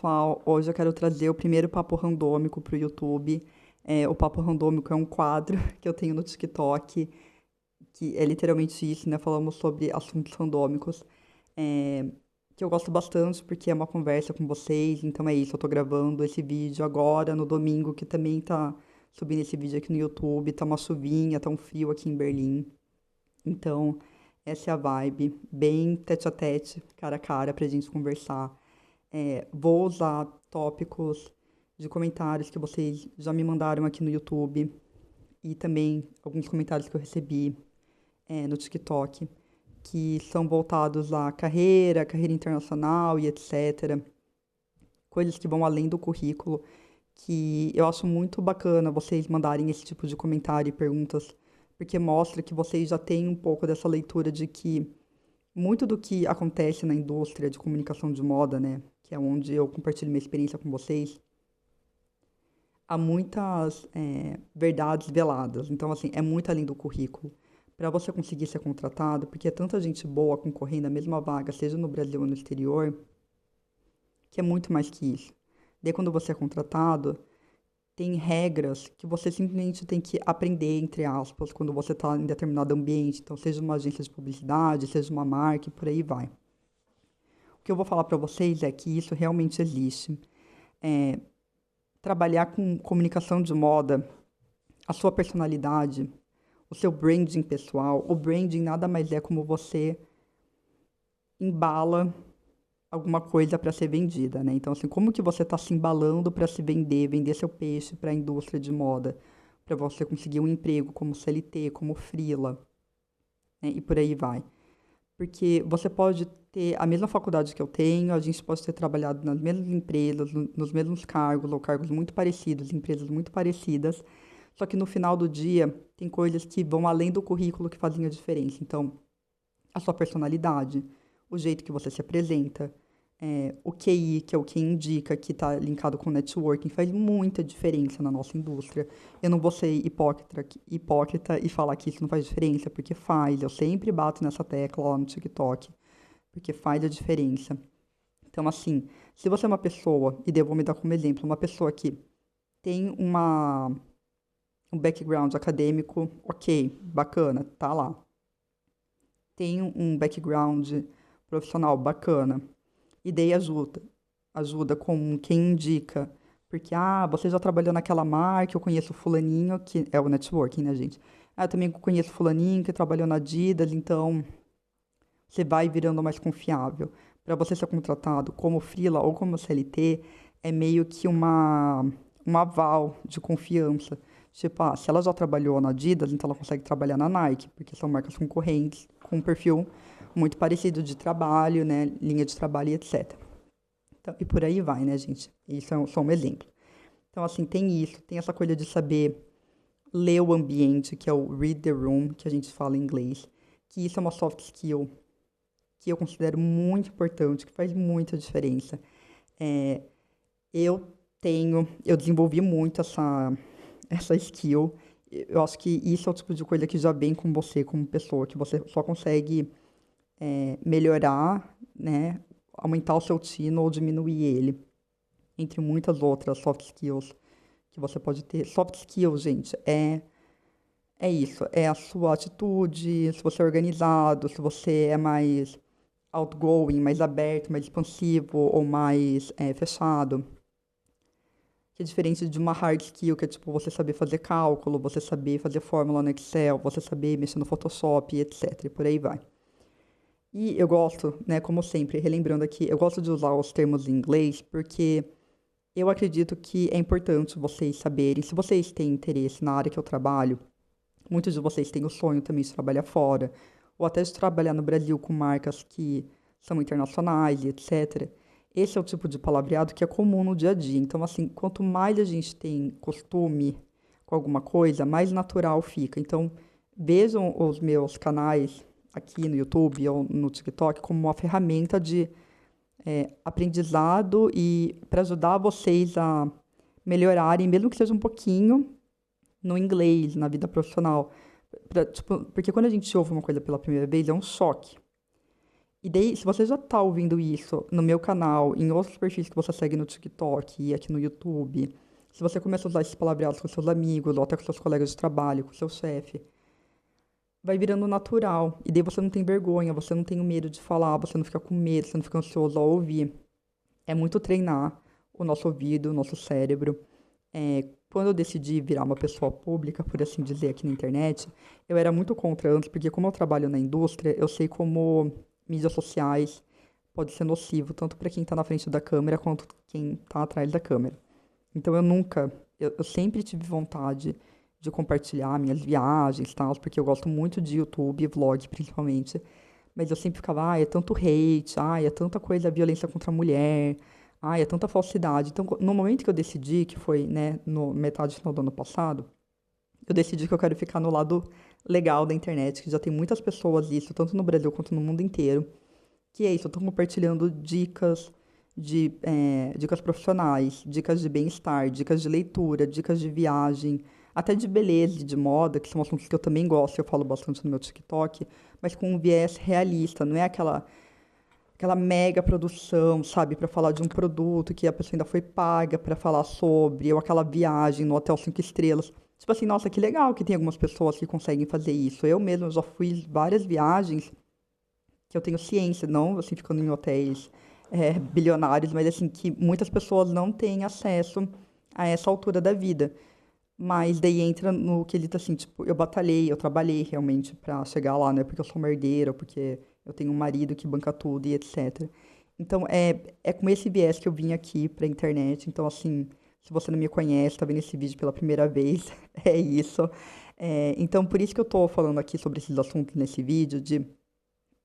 pessoal, hoje eu quero trazer o primeiro papo randômico para o YouTube. O papo randômico é um quadro que eu tenho no TikTok, que é literalmente isso, né? Falamos sobre assuntos randômicos, é, que eu gosto bastante porque é uma conversa com vocês. Então é isso, eu tô gravando esse vídeo agora, no domingo, que também tá subindo esse vídeo aqui no YouTube. Tá uma chuvinha, tá um frio aqui em Berlim. Então, essa é a vibe, bem tete a tete, cara a cara, pra gente conversar. Vou usar tópicos de comentários que vocês já me mandaram aqui no YouTube e também alguns comentários que eu recebi no TikTok, que são voltados à carreira internacional e etc. Coisas que vão além do currículo, que eu acho muito bacana vocês mandarem esse tipo de comentário e perguntas, porque mostra que vocês já têm um pouco dessa leitura de que muito do que acontece na indústria de comunicação de moda, né, que é onde eu compartilho minha experiência com vocês, há muitas verdades veladas. Então, assim, é muito além do currículo. Para você conseguir ser contratado, porque é tanta gente boa concorrendo à mesma vaga, seja no Brasil ou no exterior, que é muito mais que isso. Daí, quando você é contratado, tem regras que você simplesmente tem que aprender, entre aspas, quando você está em determinado ambiente. Então, seja uma agência de publicidade, seja uma marca, e por aí vai. O que eu vou falar para vocês é que isso realmente existe. Trabalhar com comunicação de moda, a sua personalidade, o seu branding pessoal. O branding nada mais é como você embala alguma coisa para ser vendida, né? Então, assim, como que você está se embalando para se vender, vender seu peixe para a indústria de moda, para você conseguir um emprego como CLT, como freela, né? E por aí vai. Porque você pode ter a mesma faculdade que eu tenho, a gente pode ter trabalhado nas mesmas empresas, nos mesmos cargos, ou cargos muito parecidos, empresas muito parecidas, só que no final do dia tem coisas que vão além do currículo que fazem a diferença. Então, a sua personalidade, o jeito que você se apresenta, o QI, que é o que indica, que está linkado com networking, faz muita diferença na nossa indústria. Eu não vou ser hipócrita e falar que isso não faz diferença, porque faz. Eu sempre bato nessa tecla lá no TikTok, porque faz a diferença. Então, assim, se você é uma pessoa, e daí eu vou me dar como exemplo, uma pessoa que tem um background acadêmico, ok, bacana, tá lá. Tem um background profissional bacana, e daí ajuda com quem indica, porque, você já trabalhou naquela marca, eu conheço fulaninho, que é o networking, né, gente? Eu também conheço fulaninho que trabalhou na Adidas, então você vai virando mais confiável. Para você ser contratado como freela ou como CLT, é meio que um aval de confiança. Tipo, se ela já trabalhou na Adidas, então ela consegue trabalhar na Nike, porque são marcas concorrentes com um perfil muito parecido de trabalho, né, linha de trabalho e etc. Então, e por aí vai, né, gente? Isso é só um exemplo. Então, assim, tem isso, tem essa coisa de saber ler o ambiente, que é o read the room, que a gente fala em inglês, que isso é uma soft skill que eu considero muito importante, que faz muita diferença. É, eu eu desenvolvi muito essa skill. Eu acho que isso é o tipo de coisa que já vem com você como pessoa, que você só consegue melhorar, né, aumentar o seu tino ou diminuir ele, entre muitas outras soft skills que você pode ter. Soft skills, gente, é isso, é a sua atitude, se você é organizado, se você é mais outgoing, mais aberto, mais expansivo ou mais fechado. Que é diferente de uma hard skill, que é tipo você saber fazer cálculo, você saber fazer fórmula no Excel, você saber mexer no Photoshop, etc. E por aí vai. E eu gosto, né, como sempre, relembrando aqui, eu gosto de usar os termos em inglês porque eu acredito que é importante vocês saberem, se vocês têm interesse na área que eu trabalho, muitos de vocês têm o sonho também de trabalhar fora, ou até de trabalhar no Brasil com marcas que são internacionais e etc. Esse é o tipo de palavreado que é comum no dia a dia. Então, assim, quanto mais a gente tem costume com alguma coisa, mais natural fica. Então, vejam os meus canais aqui no YouTube ou no TikTok como uma ferramenta de aprendizado e para ajudar vocês a melhorarem, mesmo que seja um pouquinho, no inglês, na vida profissional. Tipo, porque quando a gente ouve uma coisa pela primeira vez, é um choque. E daí, se você já tá ouvindo isso no meu canal, em outros perfis que você segue no TikTok e aqui no YouTube, se você começa a usar esses palavreados com seus amigos, ou até com seus colegas de trabalho, com seu chefe, vai virando natural. E daí você não tem vergonha, você não tem o medo de falar, você não fica com medo, você não fica ansioso ao ouvir. É muito treinar o nosso ouvido, o nosso cérebro. Quando eu decidi virar uma pessoa pública, por assim dizer, aqui na internet, eu era muito contra antes, porque como eu trabalho na indústria, eu sei como mídias sociais pode ser nocivo, tanto para quem está na frente da câmera quanto quem está atrás da câmera. Então eu sempre tive vontade de compartilhar minhas viagens e tal, porque eu gosto muito de YouTube, vlog principalmente, mas eu sempre ficava, é tanto hate, é tanta coisa, violência contra a mulher, é tanta falsidade. Então, no momento que eu decidi, que foi, né, no metade final do ano passado, eu decidi que eu quero ficar no lado legal da internet, que já tem muitas pessoas isso, tanto no Brasil quanto no mundo inteiro, que é isso, eu tô compartilhando dicas dicas profissionais, dicas de bem-estar, dicas de leitura, dicas de viagem, até de beleza e de moda, que são assuntos que eu também gosto, eu falo bastante no meu TikTok, mas com um viés realista, não é aquela mega produção, sabe, para falar de um produto que a pessoa ainda foi paga para falar sobre, ou aquela viagem no hotel 5 estrelas. Tipo assim, nossa, que legal que tem algumas pessoas que conseguem fazer isso. Eu mesmo já fiz várias viagens que eu tenho ciência, não assim ficando em hotéis bilionários, mas assim que muitas pessoas não têm acesso a essa altura da vida. Mas daí entra no quesito assim, tipo, eu batalhei, eu trabalhei realmente pra chegar lá, não é porque eu sou uma herdeira, ou porque eu tenho um marido que banca tudo e etc. Então é com esse viés que eu vim aqui pra internet. Então, assim, se você não me conhece, tá vendo esse vídeo pela primeira vez, é isso. Então, por isso que eu tô falando aqui sobre esses assuntos nesse vídeo, de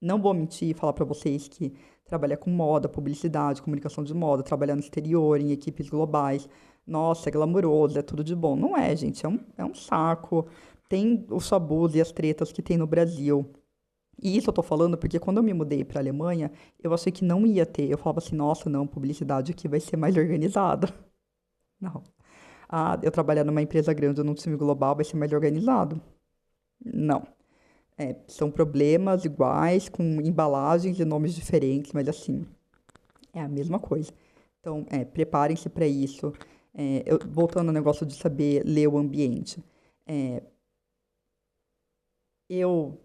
não vou mentir e falar pra vocês que trabalhar com moda, publicidade, comunicação de moda, trabalhar no exterior, em equipes globais, nossa, é glamouroso, é tudo de bom. Não é, gente, é um saco. Tem os tabus e as tretas que tem no Brasil. E isso eu tô falando porque quando eu me mudei pra Alemanha, eu achei que não ia ter. Eu falava assim, nossa, não, publicidade aqui vai ser mais organizada. Não. Eu trabalhar numa empresa grande ou num time global vai ser mais organizado. Não. São problemas iguais, com embalagens e nomes diferentes, mas assim, é a mesma coisa. Então, preparem-se para isso. Voltando ao negócio de saber ler o ambiente. É, eu,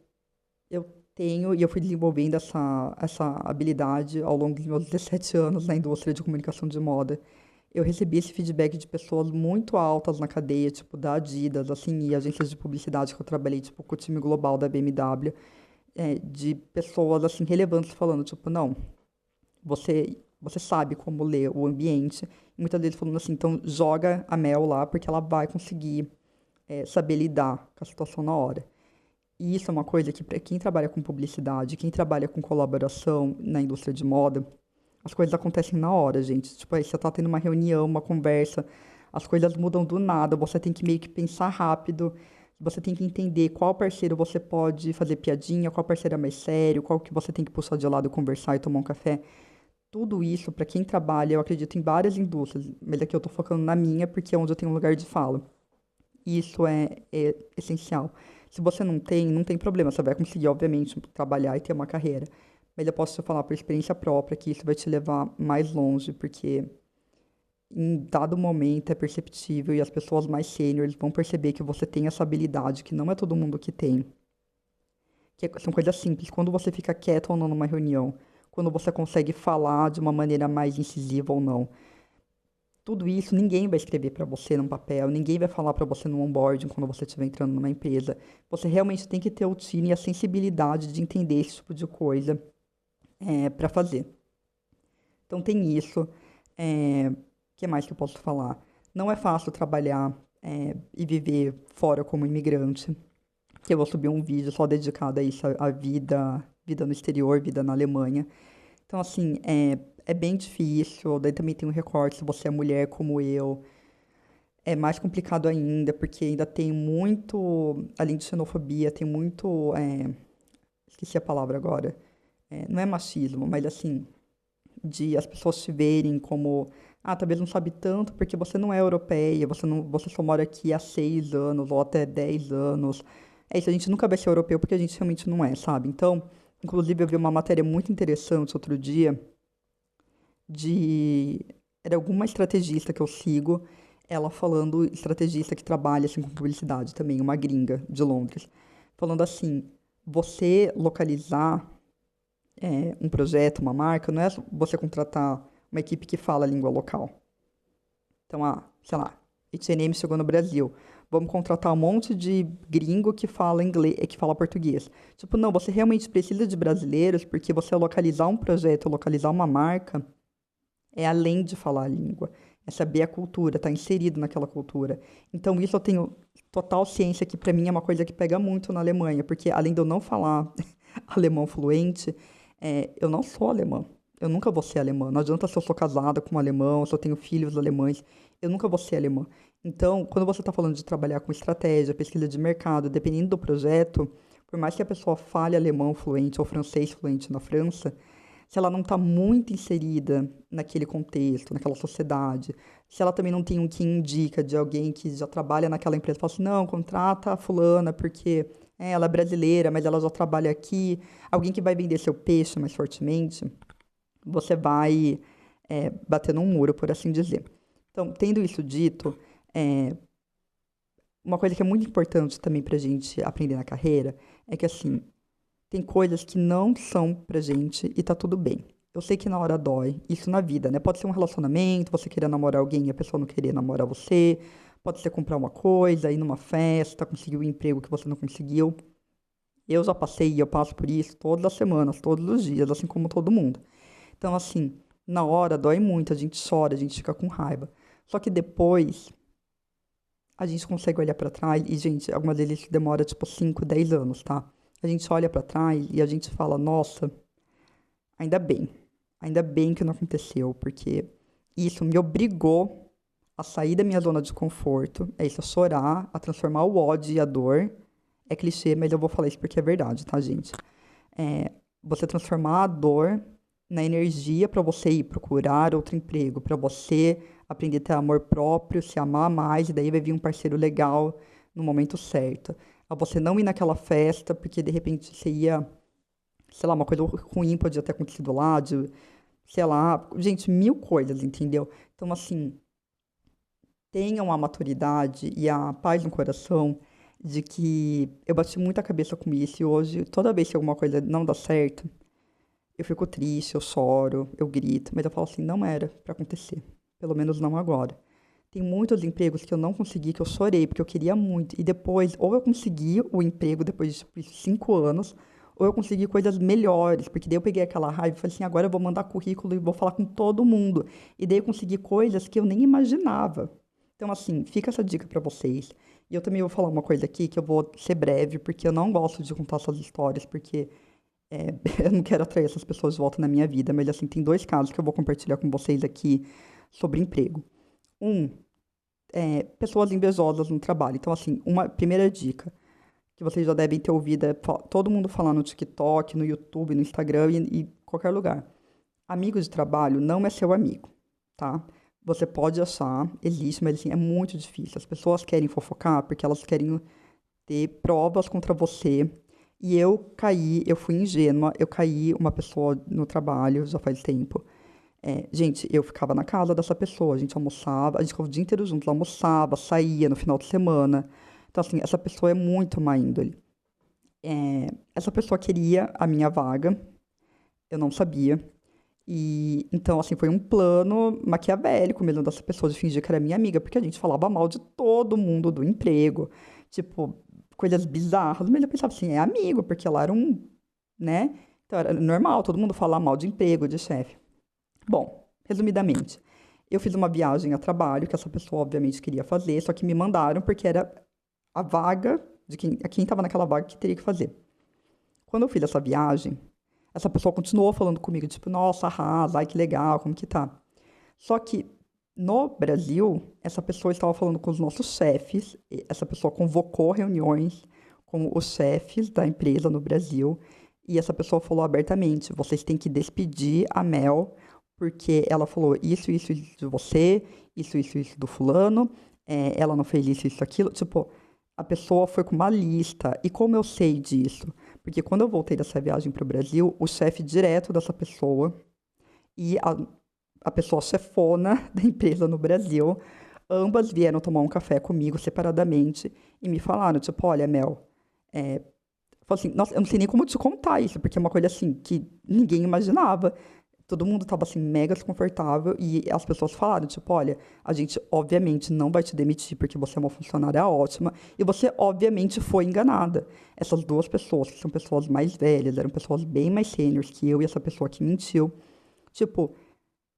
eu tenho e eu fui desenvolvendo essa habilidade ao longo dos meus 17 anos na indústria de comunicação de moda. Eu recebi esse feedback de pessoas muito altas na cadeia, tipo da Adidas, assim, e agências de publicidade que eu trabalhei, tipo, com o time global da BMW, de pessoas, assim, relevantes falando, tipo, não, você sabe como ler o ambiente. E muitas vezes falando assim, então joga a Mel lá, porque ela vai conseguir saber lidar com a situação na hora. E isso é uma coisa que, para quem trabalha com publicidade, quem trabalha com colaboração na indústria de moda, as coisas acontecem na hora, gente. Tipo, aí você tá tendo uma reunião, uma conversa, as coisas mudam do nada, você tem que meio que pensar rápido, você tem que entender qual parceiro você pode fazer piadinha, qual parceiro é mais sério, qual que você tem que puxar de lado, conversar e tomar um café. Tudo isso, para quem trabalha, eu acredito em várias indústrias, mas aqui eu tô focando na minha, porque é onde eu tenho um lugar de fala. E isso é essencial. Se você não tem problema, você vai conseguir, obviamente, trabalhar e ter uma carreira. Mas eu posso te falar por experiência própria que isso vai te levar mais longe, porque em dado momento é perceptível e as pessoas mais sêniores vão perceber que você tem essa habilidade, que não é todo mundo que tem. São coisas simples. Quando você fica quieto ou não numa reunião, quando você consegue falar de uma maneira mais incisiva ou não. Tudo isso ninguém vai escrever para você num papel, ninguém vai falar para você no onboarding quando você estiver entrando numa empresa. Você realmente tem que ter o tino e a sensibilidade de entender esse tipo de coisa para fazer. Então tem isso. O que mais que eu posso falar? Não é fácil trabalhar e viver fora como imigrante. Que eu vou subir um vídeo só dedicado a isso, a vida no exterior, vida na Alemanha. Então, assim, é bem difícil. Daí também tem um recorte, se você é mulher como eu. É mais complicado ainda, porque ainda tem muito, além de xenofobia, tem muito, esqueci a palavra agora, não é machismo, mas assim, de as pessoas te verem como, talvez não sabe tanto porque você não é europeia, você só mora aqui há 6 anos ou até 10 anos. É isso, a gente nunca vai ser europeu porque a gente realmente não é, sabe? Então, Inclusive, eu vi uma matéria muito interessante outro dia de... Era alguma estrategista que eu sigo, ela falando, estrategista que trabalha assim, com publicidade também, uma gringa de Londres, falando assim, você localizar um projeto, uma marca, não é você contratar uma equipe que fala a língua local. Então, sei lá, H&M chegou no Brasil. Vamos contratar um monte de gringo que fala inglês, que fala português. Tipo, não, você realmente precisa de brasileiros, porque você localizar um projeto, localizar uma marca, é além de falar a língua. É saber a cultura, estar inserido naquela cultura. Então, isso eu tenho total ciência que, para mim, é uma coisa que pega muito na Alemanha, porque além de eu não falar alemão fluente, eu não sou alemã. Eu nunca vou ser alemã. Não adianta se eu sou casada com um alemão, se eu tenho filhos alemães, eu nunca vou ser alemã. Então, quando você está falando de trabalhar com estratégia, pesquisa de mercado, dependendo do projeto, por mais que a pessoa fale alemão fluente ou francês fluente na França, se ela não está muito inserida naquele contexto, naquela sociedade, se ela também não tem um que indica de alguém que já trabalha naquela empresa, fala assim, não, contrata a fulana porque ela é brasileira, mas ela já trabalha aqui, alguém que vai vender seu peixe mais fortemente, você vai bater num muro, por assim dizer. Então, tendo isso dito, uma coisa que é muito importante também para a gente aprender na carreira é que, assim, tem coisas que não são pra gente e tá tudo bem. Eu sei que na hora dói, isso na vida, né? Pode ser um relacionamento, você querer namorar alguém e a pessoa não querer namorar você. Pode ser comprar uma coisa, ir numa festa, conseguir um emprego que você não conseguiu. Eu já passei e eu passo por isso todas as semanas, todos os dias, assim como todo mundo. Então, assim, na hora dói muito, a gente chora, a gente fica com raiva. Só que depois a gente consegue olhar pra trás e, gente, algumas vezes isso demora tipo 5, 10 anos, tá? A gente olha pra trás e a gente fala, nossa, ainda bem. Ainda bem que não aconteceu, porque isso me obrigou a sair da minha zona de conforto, é isso, a chorar, a transformar o ódio e a dor. É clichê, mas eu vou falar isso porque é verdade, tá, gente? Você transformar a dor na energia para você ir procurar outro emprego, para você aprender a ter amor próprio, se amar mais, e daí vai vir um parceiro legal no momento certo. A você não ir naquela festa, porque de repente você ia, sei lá, uma coisa ruim podia ter acontecido lá, de, sei lá, gente, mil coisas, entendeu? Então, assim, tenham a maturidade e a paz no coração de que eu bati muita cabeça com isso e hoje, toda vez que alguma coisa não dá certo, eu fico triste, eu choro, eu grito, mas eu falo assim, não era pra acontecer. Pelo menos não agora. Tem muitos empregos que eu não consegui, que eu chorei, porque eu queria muito. E depois, ou eu consegui o emprego depois de tipo, 5 anos, ou eu consegui coisas melhores, porque daí eu peguei aquela raiva e falei assim, agora eu vou mandar currículo e vou falar com todo mundo. E daí eu consegui coisas que eu nem imaginava. Então, assim, fica essa dica pra vocês. E eu também vou falar uma coisa aqui que eu vou ser breve, porque eu não gosto de contar essas histórias, porque eu não quero atrair essas pessoas de volta na minha vida, mas assim, tem dois casos que eu vou compartilhar com vocês aqui sobre emprego. Um, pessoas invejosas no trabalho. Então, assim, uma primeira dica que vocês já devem ter ouvido é todo mundo falar no TikTok, no YouTube, no Instagram e qualquer lugar. Amigo de trabalho não é seu amigo, tá? Você pode achar, existe, mas assim, é muito difícil. As pessoas querem fofocar porque elas querem ter provas contra você. E eu fui ingênua, eu caí uma pessoa no trabalho, já faz tempo. Gente, eu ficava na casa dessa pessoa, a gente almoçava, a gente ficava o dia inteiro juntos, almoçava, saía no final de semana. Então, assim, essa pessoa é muito má índole. Essa pessoa queria a minha vaga, eu não sabia. E então, assim, foi um plano maquiavélico mesmo dessa pessoa de fingir que era minha amiga, porque a gente falava mal de todo mundo do emprego, tipo, coisas bizarras. Mas eu pensava assim, é amigo, porque lá era né? Então era normal todo mundo falar mal de emprego, de chefe. Bom, resumidamente, eu fiz uma viagem a trabalho, que essa pessoa obviamente queria fazer, só que me mandaram porque era a vaga de quem estava naquela vaga que teria que fazer. Quando eu fiz essa viagem, essa pessoa continuou falando comigo, tipo, nossa, arrasa, ai que legal, como que tá? Só que no Brasil, essa pessoa estava falando com os nossos chefes, essa pessoa convocou reuniões com os chefes da empresa no Brasil, e essa pessoa falou abertamente: vocês têm que despedir a Mel, porque ela falou isso de você, isso do fulano, ela não fez isso, aquilo. Tipo, a pessoa foi com uma lista. E como eu sei disso? Porque quando eu voltei dessa viagem para o Brasil, o chefe direto dessa pessoa e a pessoa chefona da empresa no Brasil, ambas vieram tomar um café comigo separadamente e me falaram, tipo, olha, Mel, falei assim, nossa, eu não sei nem como te contar isso, porque é uma coisa assim que ninguém imaginava. Todo mundo tava assim mega desconfortável e as pessoas falaram, tipo, olha, a gente obviamente não vai te demitir porque você é uma funcionária ótima e você obviamente foi enganada. Essas duas pessoas, que são pessoas mais velhas, eram pessoas bem mais sêniores que eu e essa pessoa que mentiu, tipo,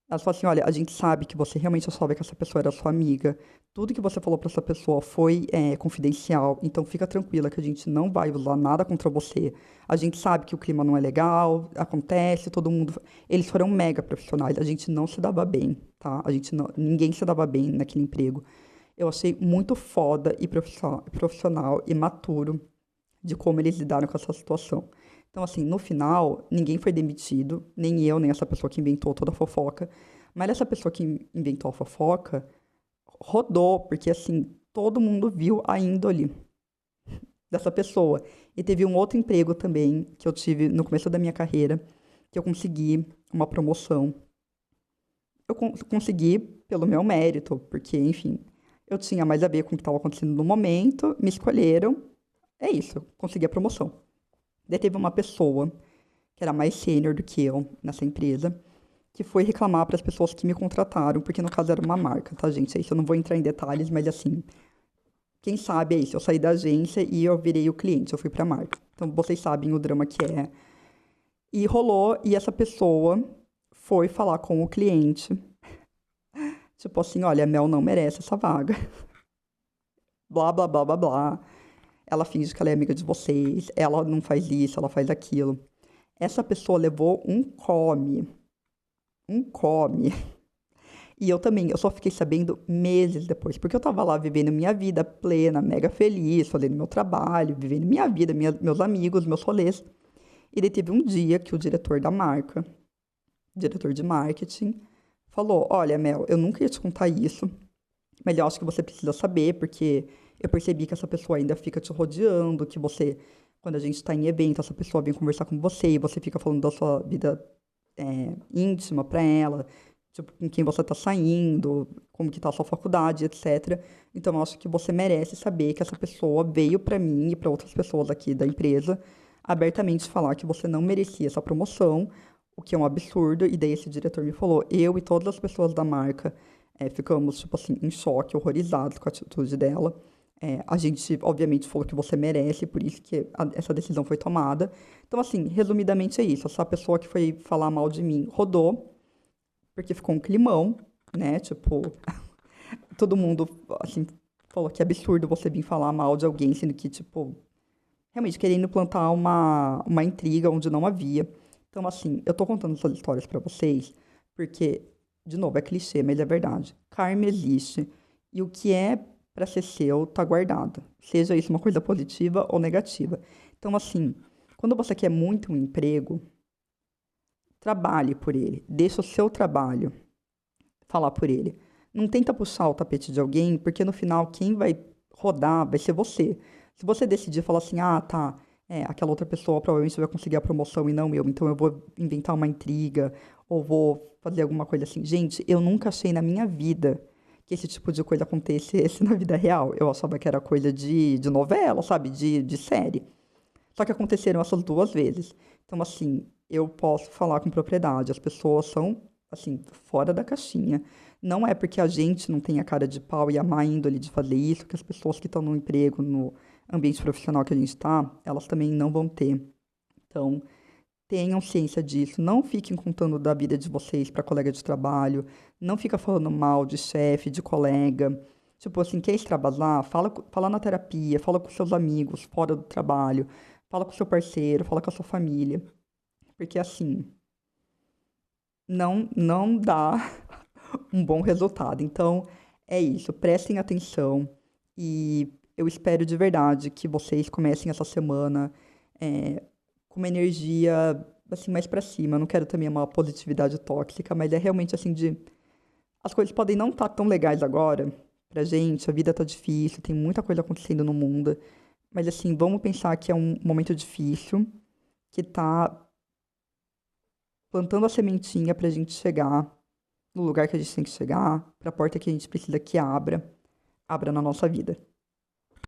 elas falam assim, olha, a gente sabe que você realmente achava que essa pessoa era sua amiga. Tudo que você falou pra essa pessoa foi confidencial, então fica tranquila que a gente não vai usar nada contra você. A gente sabe que o clima não é legal, acontece, todo mundo... Eles foram mega profissionais, a gente não se dava bem, tá? A gente não... Ninguém se dava bem naquele emprego. Eu achei muito foda e profissional e maturo de como eles lidaram com essa situação. Então, assim, no final, ninguém foi demitido, nem eu, nem essa pessoa que inventou toda a fofoca. Mas essa pessoa que inventou a fofoca rodou, porque, assim, todo mundo viu a índole dessa pessoa. E teve um outro emprego também que eu tive no começo da minha carreira, que eu consegui uma promoção. Eu consegui pelo meu mérito, porque, enfim, eu tinha mais a ver com o que estava acontecendo no momento, me escolheram, é isso, consegui a promoção. Daí teve uma pessoa que era mais sênior do que eu nessa empresa, que foi reclamar para as pessoas que me contrataram, porque no caso era uma marca, tá, gente? É isso, eu não vou entrar em detalhes, mas assim, quem sabe é isso, eu saí da agência e eu virei o cliente, eu fui para a marca. Então vocês sabem o drama que é. E rolou, e essa pessoa foi falar com o cliente, tipo assim, olha, a Mel não merece essa vaga. Blá, blá, blá, blá, blá. Ela finge que ela é amiga de vocês, ela não faz isso, ela faz aquilo. Essa pessoa levou um come. E eu também, eu só fiquei sabendo meses depois, porque eu tava lá vivendo minha vida plena, mega feliz, fazendo meu trabalho, vivendo minha vida, meus amigos, meus rolês. E daí teve um dia que o diretor da marca, diretor de marketing, falou: Olha, Mel, eu nunca ia te contar isso, mas eu acho que você precisa saber, porque eu percebi que essa pessoa ainda fica te rodeando, que você, quando a gente tá em evento, essa pessoa vem conversar com você e você fica falando da sua vida íntima pra ela, tipo, com quem você tá saindo, como que tá a sua faculdade, etc. Então, eu acho que você merece saber que essa pessoa veio pra mim e pra outras pessoas aqui da empresa abertamente falar que você não merecia essa promoção, o que é um absurdo. E daí esse diretor me falou, eu e todas as pessoas da marca ficamos, tipo assim, em choque, horrorizados com a atitude dela. A gente, obviamente, falou que você merece, por isso que essa decisão foi tomada. Então, assim, resumidamente é isso. Essa pessoa que foi falar mal de mim rodou, porque ficou um climão, né? Tipo, todo mundo, assim, falou que é absurdo você vir falar mal de alguém, sendo que, tipo, realmente querendo plantar uma intriga onde não havia. Então, assim, eu tô contando essas histórias pra vocês, porque, de novo, é clichê, mas é verdade. Karma existe, e o que é pra ser seu tá guardado, seja isso uma coisa positiva ou negativa. Então, assim, quando você quer muito um emprego, trabalhe por ele, deixa o seu trabalho falar por ele. Não tenta puxar o tapete de alguém, porque no final quem vai rodar vai ser você. Se você decidir falar assim, ah, tá, aquela outra pessoa provavelmente vai conseguir a promoção e não eu, então eu vou inventar uma intriga ou vou fazer alguma coisa assim. Gente, eu nunca achei na minha vida que esse tipo de coisa acontecesse na vida real. Eu achava que era coisa de novela, sabe? De série. Só que aconteceram essas duas vezes. Então, assim, eu posso falar com propriedade. As pessoas são, assim, fora da caixinha. Não é porque a gente não tem a cara de pau e a má índole de fazer isso, que as pessoas que estão no emprego, no ambiente profissional que a gente está, elas também não vão ter. Então, tenham ciência disso. Não fiquem contando da vida de vocês para colega de trabalho. Não fica falando mal de chefe, de colega. Tipo assim, quer extravasar? Fala na terapia, fala com seus amigos fora do trabalho, fala com seu parceiro, fala com a sua família. Porque assim, não dá um bom resultado. Então, é isso. Prestem atenção e eu espero de verdade que vocês comecem essa semana com uma energia assim mais pra cima. Eu não quero também uma positividade tóxica, mas é realmente assim de as coisas podem não estar tão legais agora pra gente, a vida tá difícil, tem muita coisa acontecendo no mundo, Mas assim, vamos pensar que é um momento difícil, que tá plantando a sementinha pra gente chegar no lugar que a gente tem que chegar, pra porta que a gente precisa que abra na nossa vida.